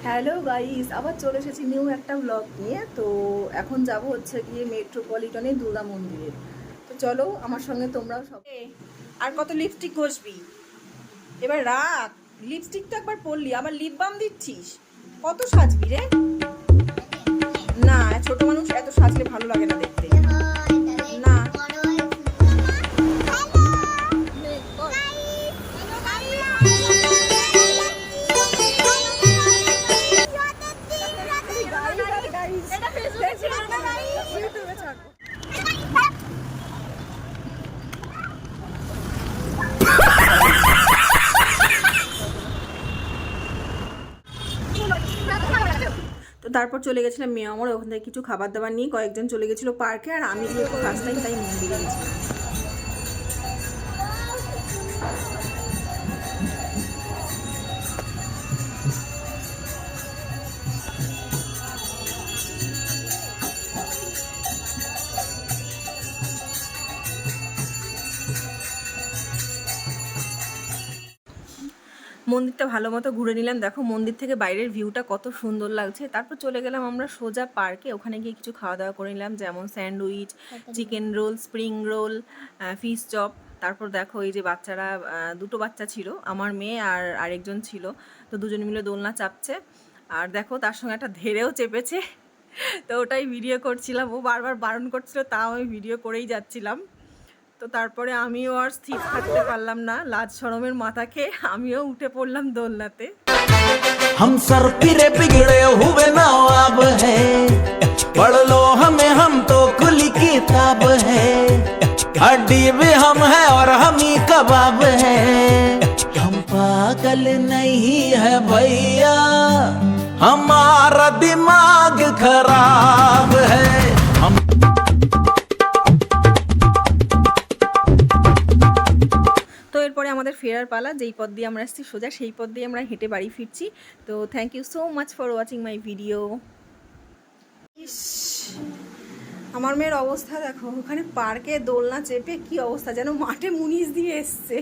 Hello guys, আবার চলে এসেছি নিউ একটা ব্লগ নিয়ে। তো এখন যাব হচ্ছে গিয়ে মেট্রোপলিটনে দুর্গা মন্দিরে। তো চলো আমার সঙ্গে তোমরাও সব। আর কত লিপস্টিক ঘষবি? এবার রাখ। লিপস্টিক তো একবার পরলি, আবার লিপ বাম দিচ্ছিস। কত সাজবি রে? না, ছোট মানুষ এত সাজলে ভালো লাগে না দেখতে। না। ইউটিউবে ছাড়বো। তো তারপর চলে গেছিলাম মেয়ামর, ওখান থেকে কিছু খাবার দাবার নিয়ে কয়েকজন চলে গেছিলো পার্কে, আর আমি যেহেতু ফার্স্ট টাইম তাই মন্দিরে গেছিলাম। মন্দিরটা ভালো মতো ঘুরে নিলাম। দেখো মন্দির থেকে বাইরের ভিউটা কত সুন্দর লাগছে। তারপর চলে গেলাম আমরা সোজা পার্কে, ওখানে গিয়ে কিছু খাওয়া দাওয়া করে নিলাম, যেমন sandwich, chicken roll, spring roll, fish chop. তারপর দেখো এই যে বাচ্চারা, দুটো বাচ্চা ছিল, আমার মেয়ে আর আরেকজন ছিল, তো দুজনে মিলে দোলনা চাপছে। আর দেখো তার সঙ্গে একটা ধেড়েও চেপেছে, তো ওটাই ভিডিও করছিলাম। ও বারবার বারণ করছিল, তাও আমি ভিডিও করেই যাচ্ছিলাম। তো তারপরে আমিও আর স্থির থাকতে পারলাম না, লাজ শরমের মাথা খেয়ে আমিও উঠে পড়লাম দোলনাতে। हम सर फिरे बिगड़े हुए नवाब है, पढ़ लो हमें हम तो खुली किताब है, हड्डी भी हम है और हम ही कबाब है, हम पागल नहीं है भैया, हमारा दिमाग खराब है। हम তো এরপরে আমাদের ফেরার পালা, যেই পথ দিয়ে আমরা এসেছি সোজা সেই পথ দিয়ে আমরা হেঁটে বাড়ি ফিরছি। তো thank you so much for watching my video. ইস, আমার মেয়ের অবস্থা দেখো, ওখানে পার্কে দোলনা চেপে কি অবস্থা, যেন মাঠে মুনিশ দিয়ে এসছে।